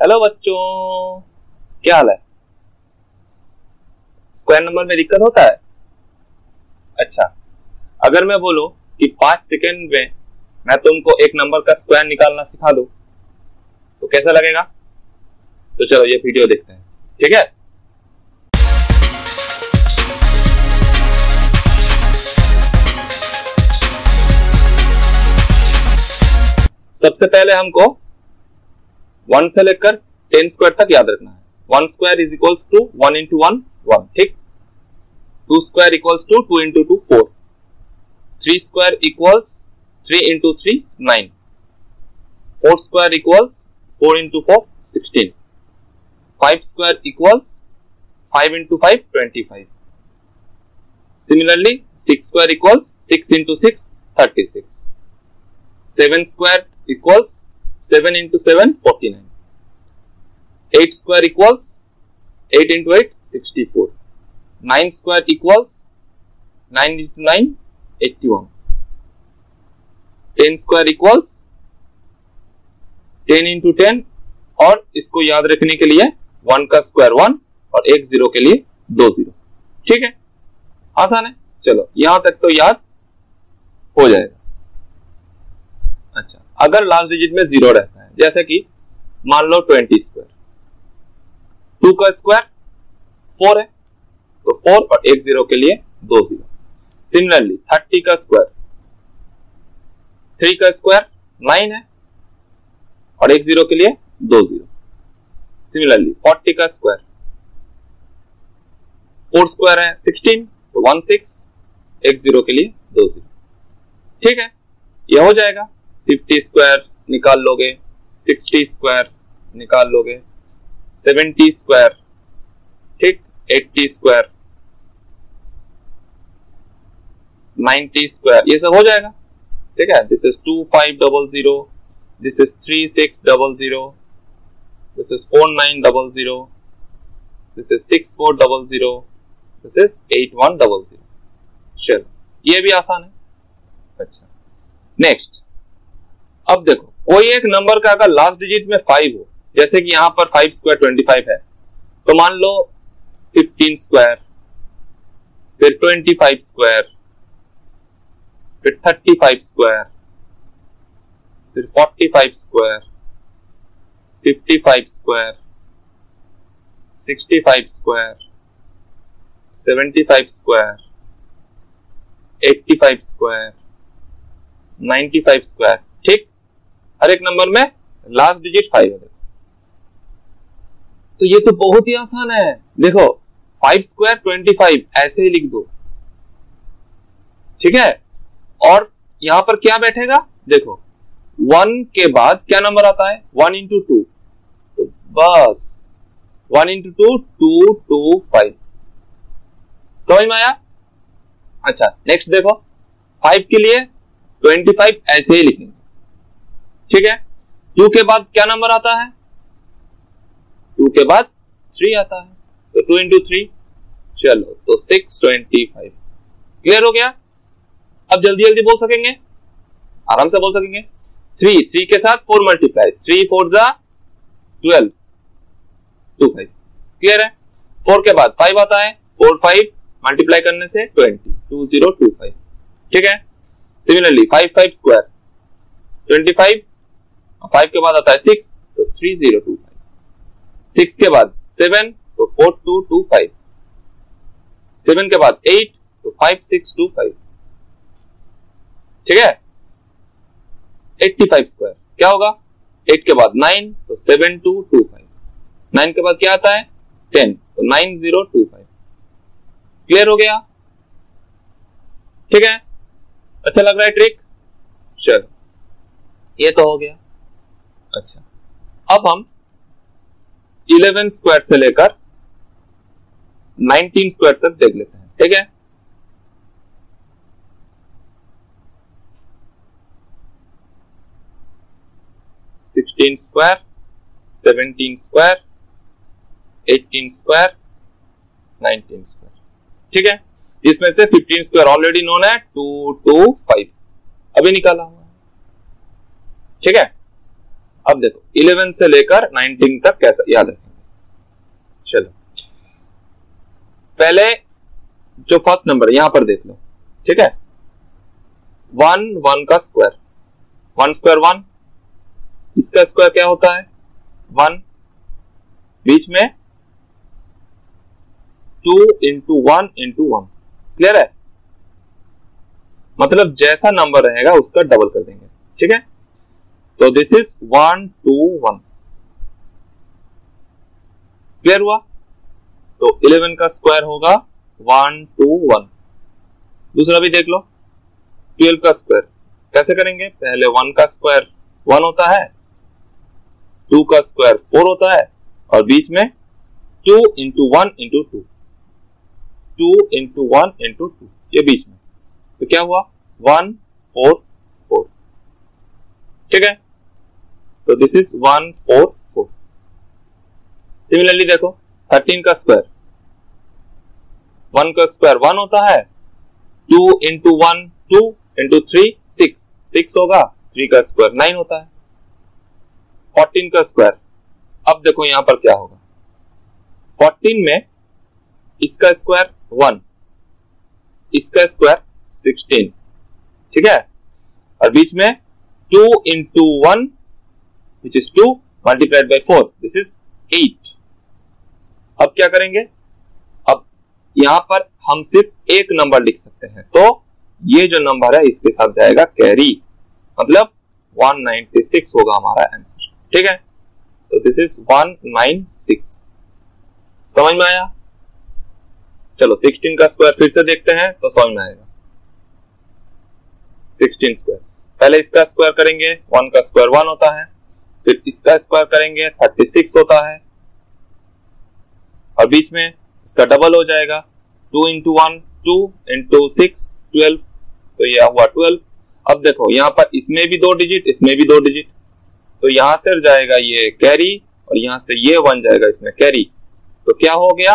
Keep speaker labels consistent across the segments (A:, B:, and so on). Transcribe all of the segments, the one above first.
A: Hello बच्चों, क्या हाल है? स्क्वायर नंबर में दिक्कत होता है? अच्छा, अगर मैं बोलूं कि 5 सेकंड में मैं तुमको एक नंबर का स्क्वायर निकालना सिखा दूं तो कैसा लगेगा? तो चलो ये वीडियो देखते हैं, ठीक है? सबसे पहले हमको 1 से लेकर 10 स्क्वायर तक याद रखना है। 1 square is equals to 1 into 1 1, ठीक। 2 square equals to 2 into 2 4। 3 square equals 3 into 3 9। 4 square equals 4 into 4 16। 5 square equals 5 into 5 25। Similarly 6 square equals 6 into 6 36। 7 square equals 7 into 7 49. 8 square equals 8 into 8 64. 9 square equals 9 into 9 81. 10 square equals 10 into 10, और इसको याद रखने के लिए 1 का square 1 और एक 0 के लिए 2 0। ठीक है, आसान है। चलो यहां तक तो याद हो जाएगा। अच्छा, अगर लास्ट डिजिट में 0 रहता है, जैसे कि मान लो 20 स्क्वायर, 2 का स्क्वायर 4 है तो 4 और एक 0 के लिए 2 0। सिमिलरली 30 का स्क्वायर, 3 का स्क्वायर 9 है और एक 0 के लिए 2 0। सिमिलरली 40 का स्क्वायर, 4 स्क्वायर है 16 तो 1 6, एक 0 के लिए 2 0। ठीक है, यह हो जाएगा। 50 स्क्वायर निकाल लोगे, 60 स्क्वायर निकाल लोगे, 70 स्क्वायर, ठीक, 80 स्क्वायर, 90 स्क्वायर, ये सब हो जाएगा। ठीक है, this is 2500, this is 3600, this is 4900, this is 6400, this is 8100। चलो ये भी आसान है। अच्छा, नेक्स्ट, अब देखो कोई एक नंबर का अगर लास्ट डिजिट में 5 हो, जैसे कि यहां पर 5 स्क्वायर 25 है, तो मान लो 15 स्क्वायर, फिर 25 स्क्वायर, फिर 35 स्क्वायर, फिर 45 square, 55 square, 65 square, 75 square, 85 square, 95 square. ठीक, हर एक नंबर में लास्ट डिजिट 5 है। तो ये तो बहुत ही आसान है। देखो 5 स्क्वायर 25 ऐसे ही लिख दो, ठीक है। और यहां पर क्या बैठेगा, देखो 1 के बाद क्या नंबर आता है, 1 इंटू 2, तो बस 1 इंटू 2 2 2 5। समझ में आया? अच्छा, नेक्स्ट देखो 5 के लिए 25 ऐसे ही लिखेंगे, ठीक है। 2 के बाद क्या नंबर आता है, 2 के बाद 3 आता है, तो 2 इंटू 3, चलो तो 625। क्लियर हो गया? अब जल्दी जल्दी बोल सकेंगे, आराम से बोल सकेंगे। 3 के साथ 4 मल्टीप्लाई, 3 4 जा 12, 25। क्लियर है? 4 के बाद 5 आता है, 4 5 मल्टीप्लाई करने से 20, 2025। ठीक है। सिमिलरली 5 5 स्क्वायर 25, 5 के बाद आता है 6 तो 3025। 6 के बाद 7 तो 4225। 7 के बाद 8 तो 5625। ठीक है। 85 स्क्वायर क्या होगा, 8 के बाद 9 तो 7225। 9 के बाद क्या आता है 10 तो 9025। क्लियर हो गया? ठीक है, अच्छा लग रहा है ट्रिक? चलो ये तो हो गया। अच्छा, अब हम 11 स्क्वायर से लेकर 19 स्क्वायर तक देख लेते हैं। ठीक है, sixteen square, 17 square, 18 square, 19 square. ठीक है, इसमें से 15 स्क्वायर ऑलरेडी नोन है, 2 2 5 अभी निकाला हुआ है। ठीक है, अब देखो 11 से लेकर 19 तक कैसा याद रखेंगे। चलो पहले जो फर्स्ट नंबर यहां पर देख लो, ठीक है। 1 का स्क्वायर, 1 स्क्वायर 1, इसका स्क्वायर क्या होता है 1, बीच में 2 into 1 into 1, क्लियर है। मतलब जैसा नंबर रहेगा उसका डबल कर देंगे, ठीक है। तो दिस इज 1 2 1, क्लियर हुआ। तो 11 का स्क्वायर होगा 1 2 1। दूसरा भी देख लो, 12 का स्क्वायर कैसे करेंगे, पहले 1 का स्क्वायर 1 होता है, 2 का स्क्वायर 4 होता है, और बीच में 2 into 1 into 2, 2 into 1 into 2, ये बीच में, तो क्या हुआ 1 4 4, ठीक है। तो दिस इज 1 4 4। सिमिलरली देखो 13 का स्क्वायर, 1 का स्क्वायर 1 होता है, 2 into 1 2 into 3 6, 6 होगा, 3 का स्क्वायर 9 होता है। 14 का स्क्वायर, अब देखो यहां पर क्या होगा, 14 में इसका स्क्वायर 1, इसका स्क्वायर 16, ठीक है, और बीच में 2 into 1 which is 2 multiplied by 4, this is 8। अब क्या करेंगे, अब यहां पर हम सिर्फ एक नंबर लिख सकते हैं, तो ये जो नंबर है इसके साथ जाएगा कैरी, मतलब 196 होगा हमारा आंसर, ठीक है। तो दिस इज 196, समझ में आया। चलो 16 का स्क्वायर फिर से देखते हैं तो समझ में आएगा। 16 स्क्वायर, पहले इसका स्क्वायर करेंगे, 1 का स्क्वायर 1 होता है, फिर इसका स्क्वायर करेंगे 36 होता है, और बीच में इसका डबल हो जाएगा, 2 into 1 2 into 6 12, तो यह हुआ 12। अब देखो यहां पर इसमें भी 2 डिजिट, इसमें भी 2 डिजिट, तो यहां से जाएगा ये कैरी, और यहां से ये 1 जाएगा इसमें कैरी, तो क्या हो गया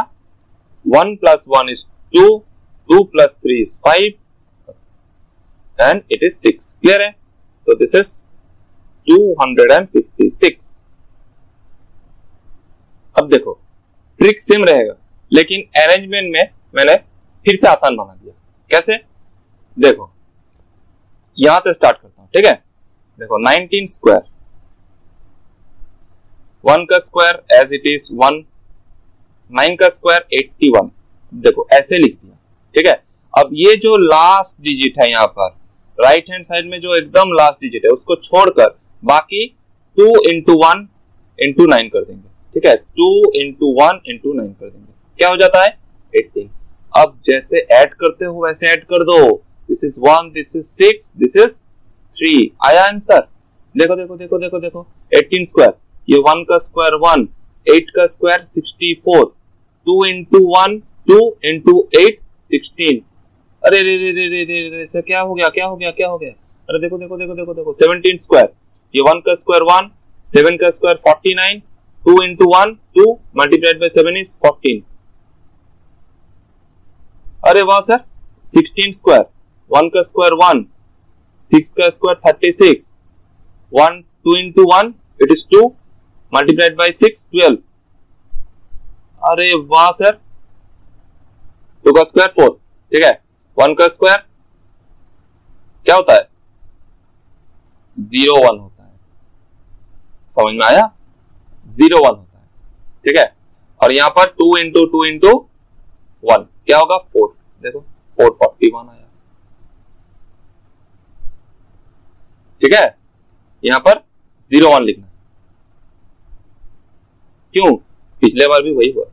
A: 1 plus 1 is 2, 2 plus 3 is 5 and it is 6, clear है। तो दिस इज 256। अब देखो ट्रिक सेम रहेगा, लेकिन अरेंजमेंट में मैंने फिर से आसान बना दिया। कैसे, देखो यहां से स्टार्ट करता हूं, ठीक है। देखो 19 स्क्वायर, 1 का स्क्वायर एज इट इज 1, 9 का स्क्वायर 81, देखो ऐसे लिख दिया, ठीक है। अब ये जो लास्ट डिजिट है यहाँ पर राइट हैंड साइड में जो एकदम लास्ट डिजिट है उसको छोड़कर बाकी 2 into 1 into 9 कर देंगे, ठीक है। 2 into 1 into 9 कर देंगे, क्या हो जाता है 18। अब जैसे ऐड करते हो वैसे ऐड कर दो, this is 1, this is 6, this is 3, आया आंसर। देखो देखो देखो देखो देखो 18 स्क्वायर, ये 1 का स्क्वायर 1, 8 का स्क्वायर 64, 2 into 1 2 into 8 16। अरे रे रे रे रे रे रे से क्या हो गया, क्या हो गया, क्या हो गया, अरे देखो देखो देखो देखो देखो 17 स्क्वायर, ये 1 का स्क्वायर 1, 7 का square 49, 2 into 1 2 multiplied by 7 is 14। अरे वाह सर, 16 स्क्वायर, 1 का स्क्वायर 1, 6 का square 36, 1 2 into 1 it is 2 multiplied by 6 12। अरे वाह सर, 2 का स्क्वायर 4, ठीक है। 1 का स्क्वायर क्या होता है 0 1 होता है, समझ में आया, 0 1 होता है, ठीक है। और यहां पर 2 into 2 into 1 क्या होगा 4, देखो 441 आया, ठीक है। यहां पर 0 1 लिखना, क्यों, पिछले बार भी वही हुआ,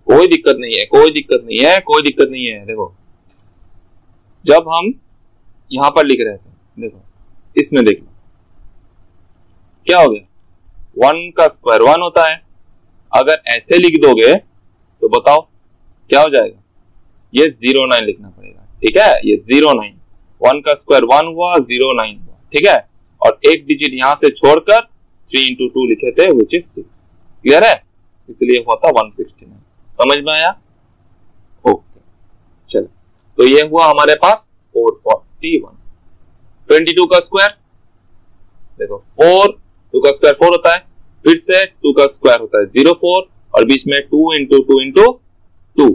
A: कोई दिक्कत नहीं है, कोई दिक्कत नहीं है, कोई दिक्कत नहीं है। देखो जब हम यहां पर लिख रहे थे, देखो इसमें देख लो क्या हो गया, 1 का स्क्वायर 1 होता है, अगर ऐसे लिख दोगे तो बताओ क्या हो जाएगा, ये 09 लिखना पड़ेगा, ठीक है। ये 09, 1 का स्क्वायर 1 हुआ, 09 हुआ, ठीक है। और एक डिजिट यहां से छोड़कर 3 into 2 लिखे थे which is 6, क्लियर है, इसलिए हुआ था 169। समझ में आया, ओके। चलो तो ये हुआ हमारे पास 441। 22 का स्क्वायर, देखो 4 2 का स्क्वायर 4 होता है, फिर से 2 का स्क्वायर होता है 0 4 और बीच में 2 इंटू 2 इंटू 2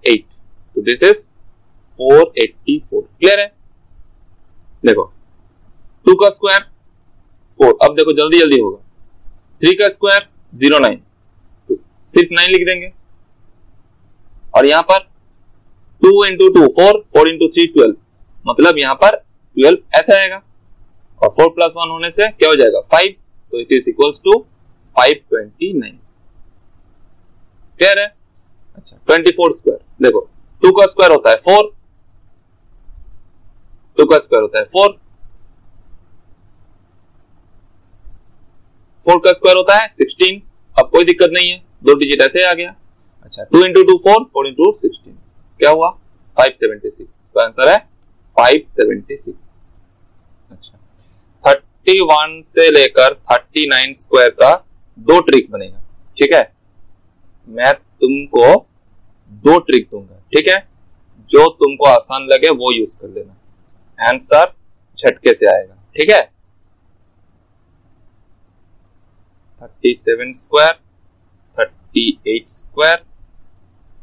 A: 8, तो दिस इज 484। क्लियर है? देखो 2 का स्क्वायर 4, अब देखो जल्दी जल्दी होगा। 3 का स्क्वायर 09, तो सिर्फ 9 लिख देंगे और यहां पर 2 इंटू 2 4, 4 इंटू 3 12, मतलब यहां पर 12 ऐसा आएगा और 4 प्लस 1 होने से क्या हो जाएगा 5, तो it is equals to 529। Clear है? अच्छा 24 स्क्वायर, देखो 2 का स्क्वायर होता है 4, 2 का स्क्वायर होता है 4, 4 का स्क्वायर होता है 16, अब कोई दिक्कत नहीं है, 2 डिजिट ऐसे आ गया। अच्छा 2 इंटू 2 4, 4 इंटू 16 क्या हुआ 576, तो आंसर है 576। अच्छा 31 से लेकर 39 स्क्वायर का 2 ट्रिक बनेगा। ठीक है, मैं तुमको 2 ट्रिक दूंगा, ठीक है, जो तुमको आसान लगे वो यूज कर लेना, आंसर झटके से आएगा। ठीक है, 37 स्क्वायर, 38 स्क्वायर,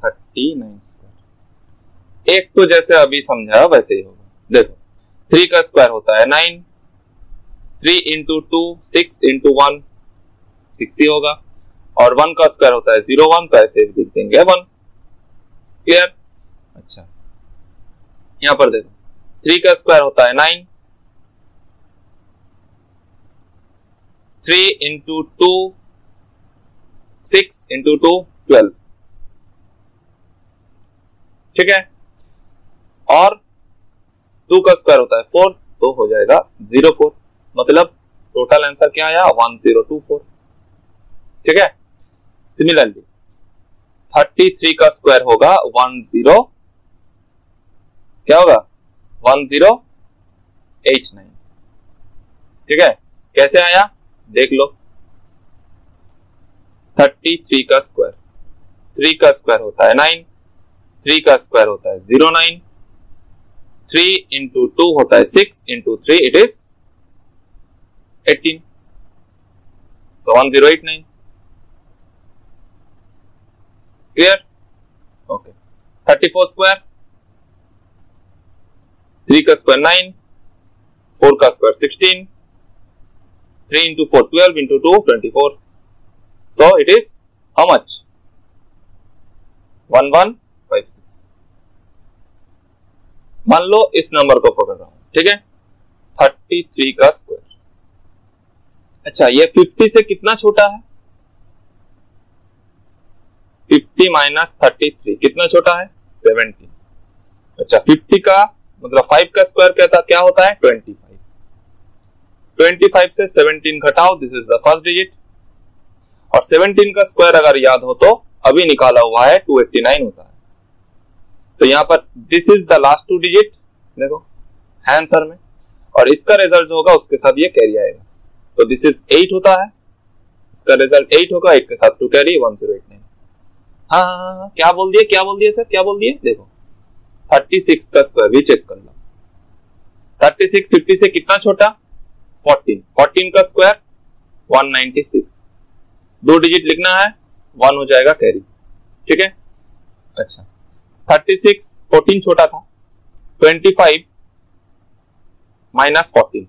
A: 39 स्क्वायर, एक तो जैसे अभी समझाया वैसे ही होगा। देखो 3 का स्क्वायर होता है 9, 3 इंटू 2 6 इंटू 1 6 ही होगा, और 1 का स्क्वायर होता है 0 1, तो ऐसे भी लिख देंगे 1। क्लियर? अच्छा यहां पर देखो 3 का स्क्वायर होता है 9, 3 इंटू 2 6 इंटू 2 12। ठीक है, और 2 का स्क्वायर होता है 4, तो हो जाएगा 04, मतलब टोटल आंसर क्या आया 1024। ठीक है, सिमिलरली 33 का स्क्वायर होगा 10, क्या होगा 1089। ठीक है, कैसे आया देख लो, 33 का स्क्वायर, 3 का स्क्वायर होता है 9, 3 का स्क्वायर होता है 09, 3 इंटू 2 होता है 6 into 3 it is 18, so 1089। Clear? Okay 34 square, 3 का स्क्वायर 9, 4 का square 16, 3 into 4 12 into 2 24, so it is how much 1156। मान लो इस नंबर को पकड़ रहा हूं, ठीक है, 33 का स्क्वायर। अच्छा ये 50 से कितना छोटा है? 50 माइनस 33 कितना छोटा है 17। अच्छा 50 का मतलब 5 का स्क्वायर क्या होता है 25, 25 से 17 घटाओ, this is the first digit, और 17 का स्क्वायर अगर याद हो तो अभी निकाला हुआ है 289 होता है, तो यहां पर this is the last 2 digit देखो आंसर में, और इसका रिजल्ट जो होगा उसके साथ ये कैरी आएगा, तो दिस इज 8 होता है, इसका रिजल्ट 8 होगा, 8 के साथ 2 कैरी 1089। हाँ क्या बोल दिए सर, क्या बोल दिए? देखो 36 का स्क्वायर भी चेक कर लो, 36 50 से कितना छोटा 14, 14 का स्क्वायर 196, 2 डिजिट लिखना है, 1 हो जाएगा कैरी। ठीक है, अच्छा 36 14 छोटा था, 25 माइनस 14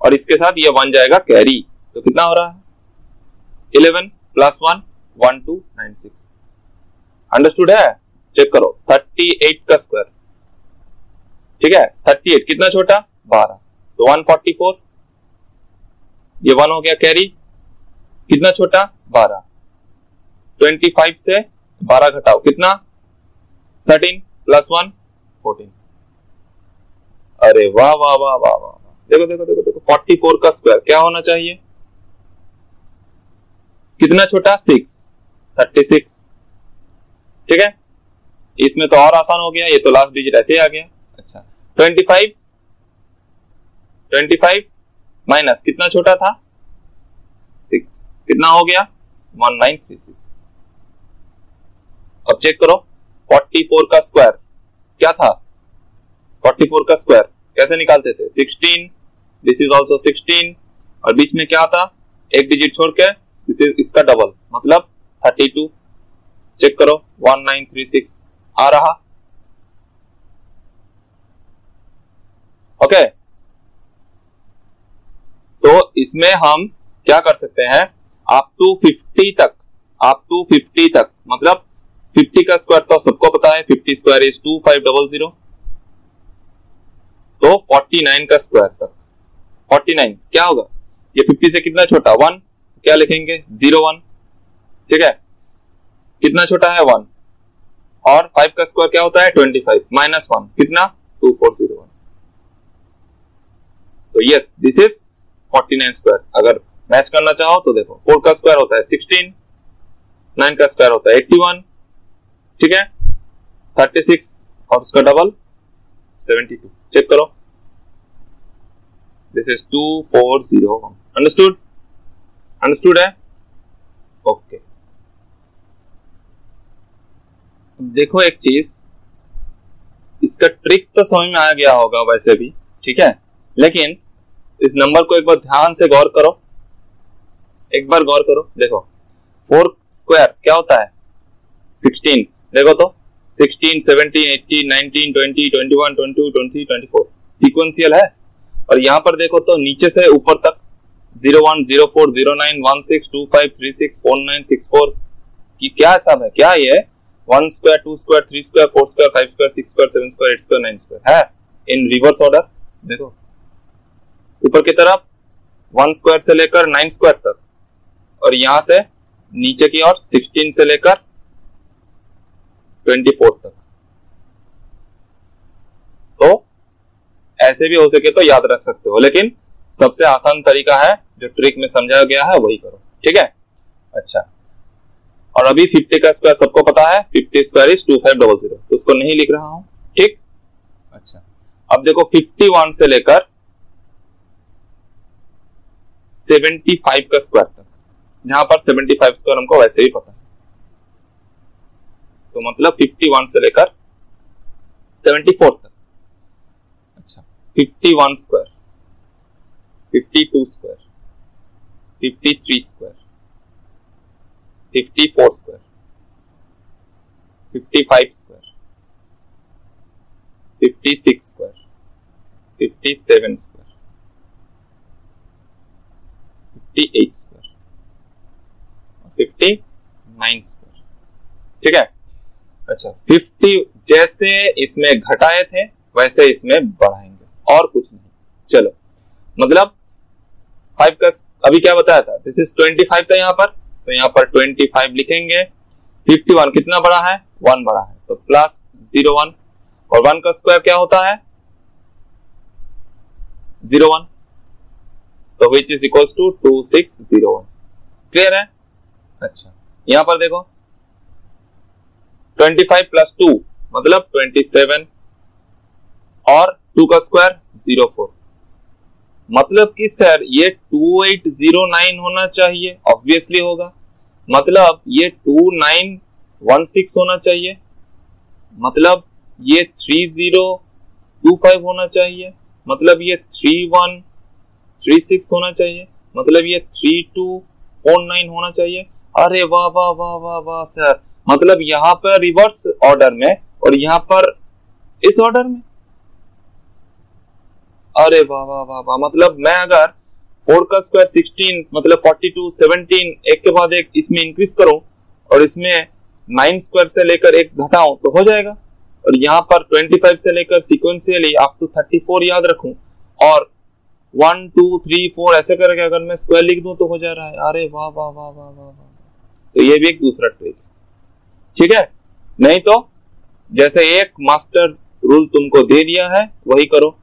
A: और इसके साथ ये 1 जाएगा कैरी, तो कितना हो रहा है 11 प्लस 1 1296। अंडरस्टूड है? चेक करो 38 का स्क्वायर, ठीक है 38 कितना छोटा 12, तो 144, ये 1 हो गया कैरी, कितना छोटा 12, 25 से 12 घटाओ कितना 13 प्लस 1 14। अरे वाह वाह वाह वाह वाह, देखो देखो देखो देखो 44 का स्क्वायर क्या होना चाहिए, कितना छोटा 6 36। ठीक है, इसमें तो और आसान हो गया, ये तो लास्ट डिजिट ऐसे ही आ गया। अच्छा 25 माइनस कितना छोटा था 6, कितना हो गया 1936। अब चेक करो 44 का स्क्वायर क्या था, 44 का स्क्वायर कैसे निकालते थे 16 दिस इज ऑल्सो 16 और बीच में क्या था, एक डिजिट छोड़ के दिस इज इसका डबल मतलब 32। चेक करो 1936 आ रहा। ओके तो इसमें हम क्या कर सकते हैं, अप टू 50 तक मतलब 50 का स्क्वायर तो सबको पता है, 50 स्क्वायर इज 2500, तो 49 का स्क्वायर तक। 49 क्या होगा, ये 50 से कितना छोटा 1, क्या लिखेंगे 01, ठीक है, कितना छोटा है 1, और 5 का स्क्वायर क्या होता है 25 माइनस 1 कितना 2401। तो यस दिस इज 49 स्क्वायर। अगर मैच करना चाहो तो देखो 4 का स्क्वायर होता है 16, 9 का स्क्वायर होता है 81, ठीक है, 36 और उसका डबल 72। चेक करो दिस इज 2401। अंडरस्टूड है। ओके देखो एक चीज, इसका ट्रिक तो समझ में आ गया होगा वैसे भी, ठीक है, लेकिन इस नंबर को एक बार ध्यान से गौर करो, एक बार गौर करो। देखो 4 स्क्वायर क्या होता है 16, देखो तो 16, 17, 18, 19, 20, 21, 22, 23, 24 सीक्वेंशियल है। और यहां पर देखो तो नीचे से ऊपर तक 01, 04, 09, 16, 25, 36, 49, 64 की क्या हिसाब है, क्या ये 1 square, 2 square, 3 square, 4 square, 5 square, 6 square, 7 square, 8 square, 9 square है इन रिवर्स ऑर्डर। देखो ऊपर की तरफ 1 स्क्वायर से लेकर 9 स्क्वायर तक, और यहां से नीचे की ओर 16 से लेकर 24 तक। तो ऐसे भी हो सके तो याद रख सकते हो, लेकिन सबसे आसान तरीका है जो ट्रिक में समझाया गया है वही करो, ठीक है। अच्छा और अभी 50 का स्क्वायर सबको पता है, 50 स्क्वायर इज 2500, तो उसको नहीं लिख रहा हूं, ठीक। अच्छा अब देखो 51 से लेकर 75 का स्क्वायर तक, जहां पर 75 स्क्वायर हमको वैसे ही पता है, तो मतलब 51 से लेकर 74 तक। अच्छा 51 square, 52 square, 53 square, 54 square, 55 square, 56 square, 57 square, 58 square, 59 square, ठीक है। अच्छा 50 जैसे इसमें घटाए थे वैसे इसमें बढ़ाएंगे और कुछ नहीं। चलो मतलब 5 का अभी क्या बताया था, दिस इज 25 था यहाँ पर, तो यहाँ पर 25 लिखेंगे। 51 कितना बड़ा है 1 बड़ा है, तो प्लस 01, और 1 का स्क्वायर क्या होता है 01, तो which is equals to 2601। Clear है। अच्छा यहां पर देखो 25 प्लस 2 मतलब 27, और 2 का स्क्वायर 04, मतलब कि सर ये 2809 होना चाहिए, ऑब्वियसली होगा, मतलब ये 2916 होना चाहिए, मतलब ये 3025 होना चाहिए, मतलब ये 3136 होना चाहिए, मतलब ये 3249 होना चाहिए। अरे वाह वाह वाह वाह वाह सर, मतलब यहाँ पर रिवर्स ऑर्डर में और यहाँ पर इस ऑर्डर में, अरे वाह वाह वाह वाह, मतलब मैं अगर 4 का स्क्वायर 16 मतलब 42, 17 एक के बाद एक इसमें इंक्रीज करूं और इसमें 9 स्क्वायर से लेकर एक घटाऊं तो हो जाएगा, और यहाँ पर 25 से लेकर सीक्वेंशियली अप टू 34 याद रखूं और 1 2 3 4 ऐसे करके अगर मैं स्क्वायर लिख दूं तो हो जा रहा है। अरे वाह वाह वाह वाह वाह, तो ये भी एक दूसरा ट्रिक है, ठीक है। नहीं तो जैसे एक मास्टर रूल तुमको दे दिया है वही करो,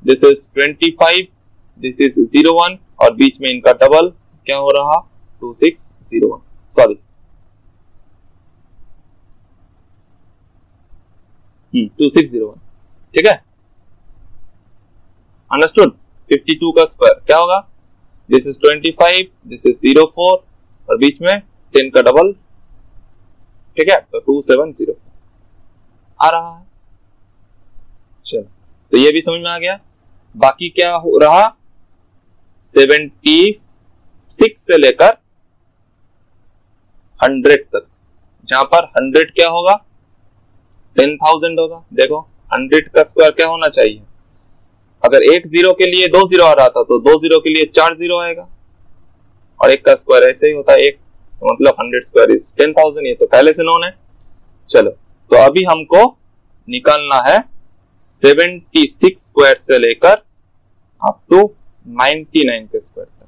A: दिस इज 25, दिस इज 01 और बीच में इनका डबल क्या हो रहा 2601, सॉरी 2601, ठीक है। अंडरस्टूड। 52 का स्क्वायर क्या होगा, दिस इज 25, दिस इज 04 और बीच में 10 का डबल, ठीक है, तो 2704 आ रहा है। चलो तो ये भी समझ में आ गया। बाकी क्या हो रहा, 76 से लेकर 100 तक, जहां पर 100 क्या होगा 10,000 होगा। देखो 100 का स्क्वायर क्या होना चाहिए, अगर एक जीरो के लिए 2 जीरो आ रहा था तो 2 जीरो के लिए 4 जीरो आएगा, और एक का स्क्वायर ऐसे ही होता है एक, तो मतलब 100 स्क्वायर इज 10,000, ये तो पहले से नोन है। चलो तो अभी हमको निकालना है 76 स्क्वायर से लेकर अप टू 99 के स्क्वायर तक।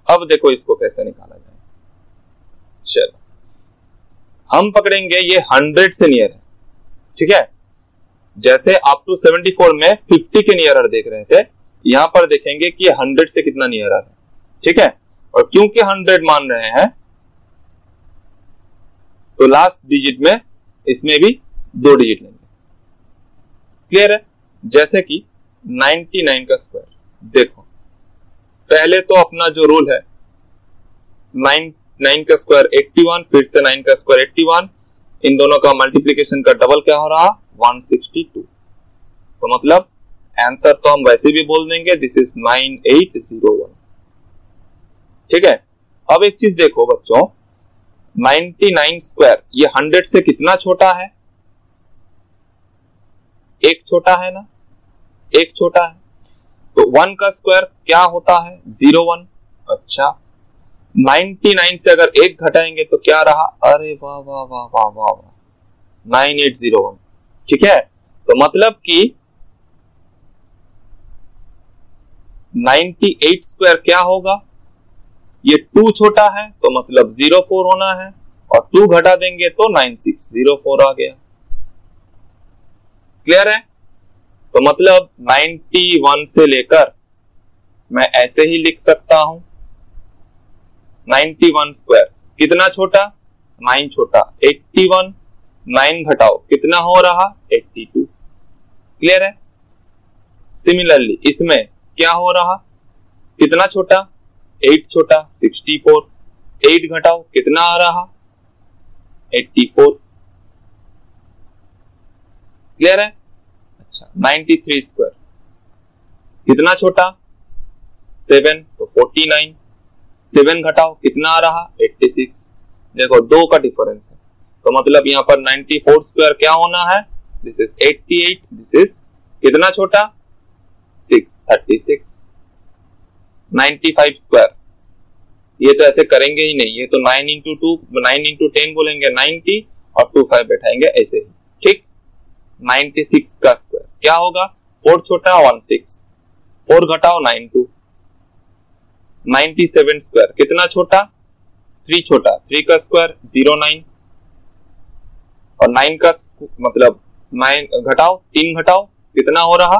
A: अब देखो इसको कैसे निकाला जाए। चलो हम पकड़ेंगे ये 100 से नियर है, ठीक है। जैसे अप टू 74 में 50 के नियर देख रहे थे, यहां पर देखेंगे कि 100 से कितना नियर है, ठीक है। और क्योंकि 100 मान रहे हैं तो लास्ट डिजिट में इसमें भी 2 डिजिट लेंगे। क्लियर है। जैसे कि 99 का स्क्वायर, देखो पहले तो अपना जो रूल है 9 का स्क्वायर 81, फिर से 9 का स्क्वायर 81, इन दोनों का मल्टीप्लीकेशन का डबल क्या हो रहा 162। तो मतलब आंसर तो हम वैसे भी बोल देंगे दिस इज 9801, ठीक है। अब एक चीज देखो बच्चों, 99 स्क्वायर ये 100 से कितना छोटा है, एक छोटा है ना, एक छोटा है। तो 1 का स्क्वायर क्या होता है 01। अच्छा 99 से अगर एक घटाएंगे तो क्या रहा, अरे वाह वाह वाह वाह वाह वाह 9801, ठीक है। तो मतलब कि 98 स्क्वायर क्या होगा, ये 2 छोटा है तो मतलब 04 होना है, और 2 घटा देंगे तो 9604 आ गया। क्लियर है। तो मतलब 91 से लेकर मैं ऐसे ही लिख सकता हूं 91 स्क्वायर कितना छोटा 9 छोटा 81, 9 घटाओ कितना हो रहा 82। क्लियर है। सिमिलरली इसमें क्या हो रहा, कितना छोटा 8 छोटा 64, 8 घटाओ कितना आ रहा 84। क्लियर है। अच्छा 93 स्क्वायर कितना छोटा 7 तो 49, 7 घटाओ कितना आ रहा 86। देखो 2 का डिफरेंस है, तो मतलब यहां पर 94 स्क्वायर क्या होना है, दिस इज 88, दिस इज कितना छोटा 636। 95 स्क्वायर ये तो ऐसे करेंगे ही नहीं, ये तो 9 इंटू 2 9 इंटू 10 बोलेंगे 90 और 2 5 बैठाएंगे ऐसे ही, ठीक। 96 का स्क्वायर क्या होगा 4 छोटा 16, 4 घटाओ 92। 97 स्क्वायर कितना छोटा 3 छोटा, 3 का स्क्वायर 09, और 9 का मतलब 9 घटाओ 3 घटाओ कितना हो रहा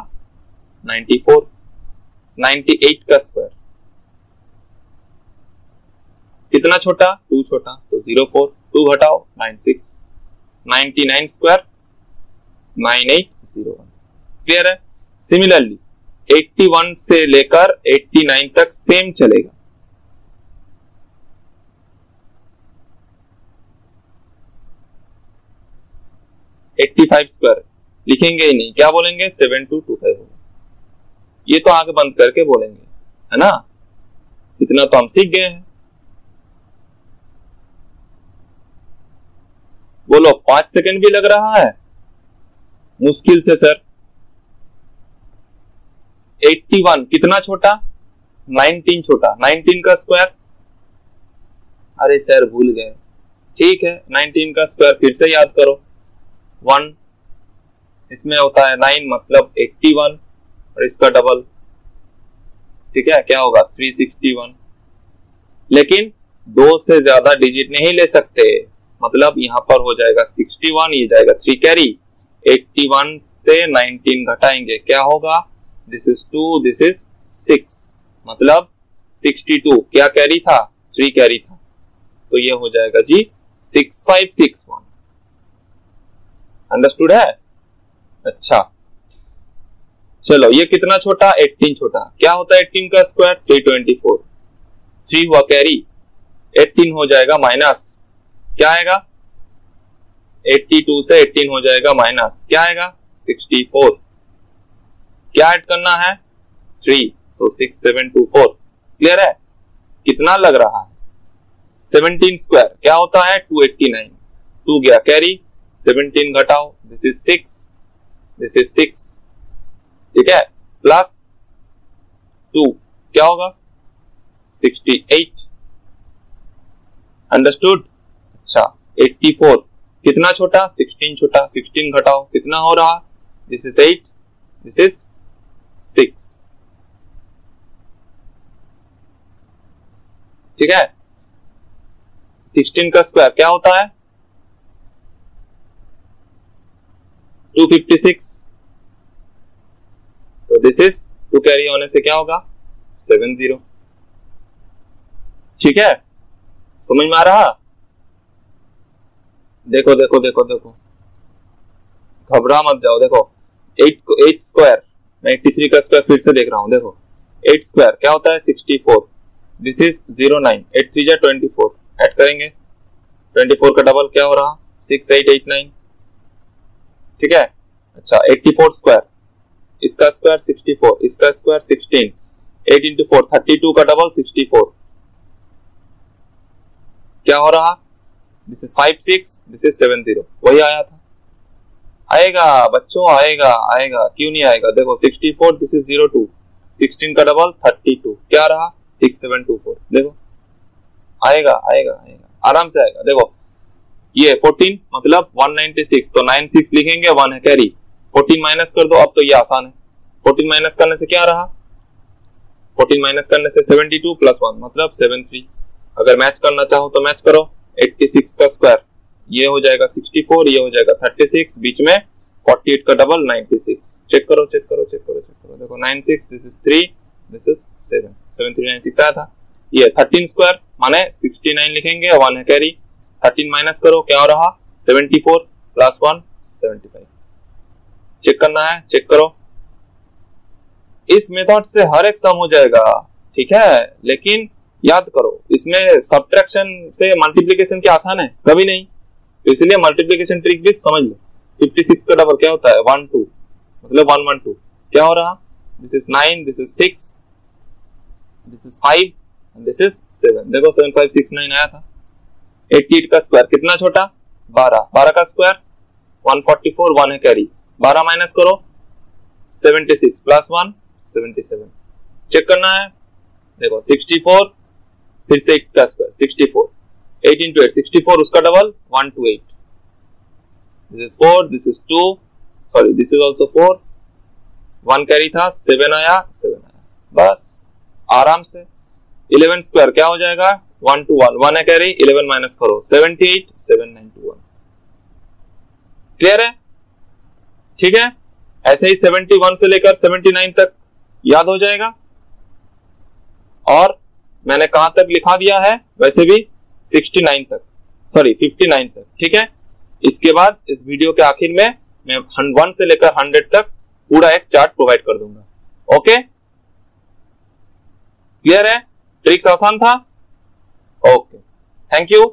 A: 94। 98 का स्क्वायर कितना छोटा 2 छोटा तो 04, 2 घटाओ 96। 99 स्क्वायर 9801। क्लियर है। सिमिलरली 81 से लेकर 89 तक सेम चलेगा। स्क्वायर लिखेंगे ही नहीं, क्या बोलेंगे 7225 होगा। ये तो आंख बंद करके बोलेंगे, है ना, इतना तो हम सीख गए हैं। बोलो 5 सेकंड भी लग रहा है मुश्किल से सर। 81 कितना छोटा 19 छोटा, 19 का स्क्वायर, अरे सर भूल गए, ठीक है 19 का स्क्वायर फिर से याद करो 1, इसमें होता है 9 मतलब 81 और इसका डबल, ठीक है क्या होगा 361। लेकिन 2 से ज्यादा डिजिट नहीं ले सकते, मतलब यहां पर हो जाएगा 61, ये जाएगा 3 कैरी, 81 से 19 घटाएंगे क्या होगा, दिस इज 2, दिस इज 6, मतलब 62, क्या कैरी था 3 कैरी था, तो ये हो जाएगा जी 6561। अंडरस्टूड है। अच्छा चलो ये कितना छोटा 18 छोटा, क्या होता है 18 का स्क्वायर 324, 3 हुआ कैरी, 18 हो जाएगा माइनस, क्या आएगा 82 से 18 हो जाएगा माइनस, क्या आएगा 64, क्या ऐड करना है 3, so 6 7 2 4। क्लियर है? कितना लग रहा है? 17 स्क्वायर क्या होता है? 289। 2 गया कैरी, 17 घटाओ, दिस इज 6, दिस इज 6, ठीक है, प्लस 2 क्या होगा? 68। अंडरस्टूड? अच्छा 84 कितना छोटा? 16 छोटा, 16 घटाओ कितना हो रहा? दिस इज 8, दिस इज 6, ठीक है। 16 का स्क्वायर क्या होता है? 256, तो दिस इज 2 कैरी होने से क्या होगा? 70। ठीक है, समझ में आ रहा? देखो देखो देखो देखो, घबरा मत जाओ। देखो 8 स्क्वायर, मैं 83 का स्क्वायर फिर से देख रहा हूं। देखो 8 स्क्वायर क्या होता है? 64, दिस इज 09, 8 3 जा 24, ऐड करेंगे 24 का डबल क्या हो रहा? 6889, ठीक है। अच्छा 84 स्क्वायर, इसका स्क्वायर 64, इसका स्क्वायर 16, 8 इंटू 4 32 का डबल 64, क्या हो रहा? This is 56, this is 70। वही आया था। आएगा बच्चों, आएगा आएगा, क्यों नहीं आएगा? देखो 64, दिस इज 02, 16 का डबल 32, क्या रहा? 6724। देखो आएगा आएगा आएगा, आराम से आएगा। देखो ये 14 मतलब 196, तो 96 लिखेंगे, 1 है कैरी, 14 माइनस कर दो। अब तो ये आसान है, 14 माइनस करने से क्या रहा? 14 माइनस करने से 72 प्लस 1 मतलब 73। अगर मैच करना चाहो तो मैच करो। 86 का स्क्वायर ये हो जाएगा 64, ये हो जाएगा 36, बीच में 48 का डबल 96। चेक करो चेक करो चेक करो चेक करो। देखो 96, दिस इज 3, दिस इज 7, 7396 आया था। ये 13 स्क्वायर माने 69 लिखेंगे, 1 है कैरी, 13 माइनस करो क्या हो रहा? 74 प्लस 1 75। चेक करना है, चेक करो। इस मेथड से हर एक सम हो जाएगा, ठीक है, लेकिन याद करो इसमें सब्ट्रैक्शन से मल्टीप्लिकेशन क्या आसान है? कभी नहीं। तो इसलिए मल्टीप्लिकेशन ट्रिक भी समझ लो। 56 का डबल क्या होता है? 1 2, मतलब 112, क्या हो रहा? This is 9, this is 6, this is 5 and this is 7। देखो 7569 आया था। 88 का स्क्वायर कितना छोटा? 12, 12 का स्क्वायर 144, 1 है कैरी, 12 माइनस करो 76 प्लस 1 77। चेक करना है। देखो 64, फिर से 8 का स्क्वायर 64, 8 इंटू 8 64, उसका double 128, this is 4, this is 2, sorry this is also 4, 1 carry था, 7 आया 7 आया, बस आराम से। 11 स्क्वायर क्या हो जाएगा? 1 to 1, 1 है कैरी, 11 माइनस करो 78, 7921। क्लियर है? ठीक है, ऐसे ही 71 से लेकर 79 तक याद हो जाएगा। और मैंने कहां तक लिखा दिया है? वैसे भी 69 तक, सॉरी 59 तक, ठीक है। इसके बाद इस वीडियो के आखिर में मैं 1 से लेकर 100 तक पूरा एक चार्ट प्रोवाइड कर दूंगा। ओके, क्लियर है? ट्रिक्स आसान था? Okay, thank you.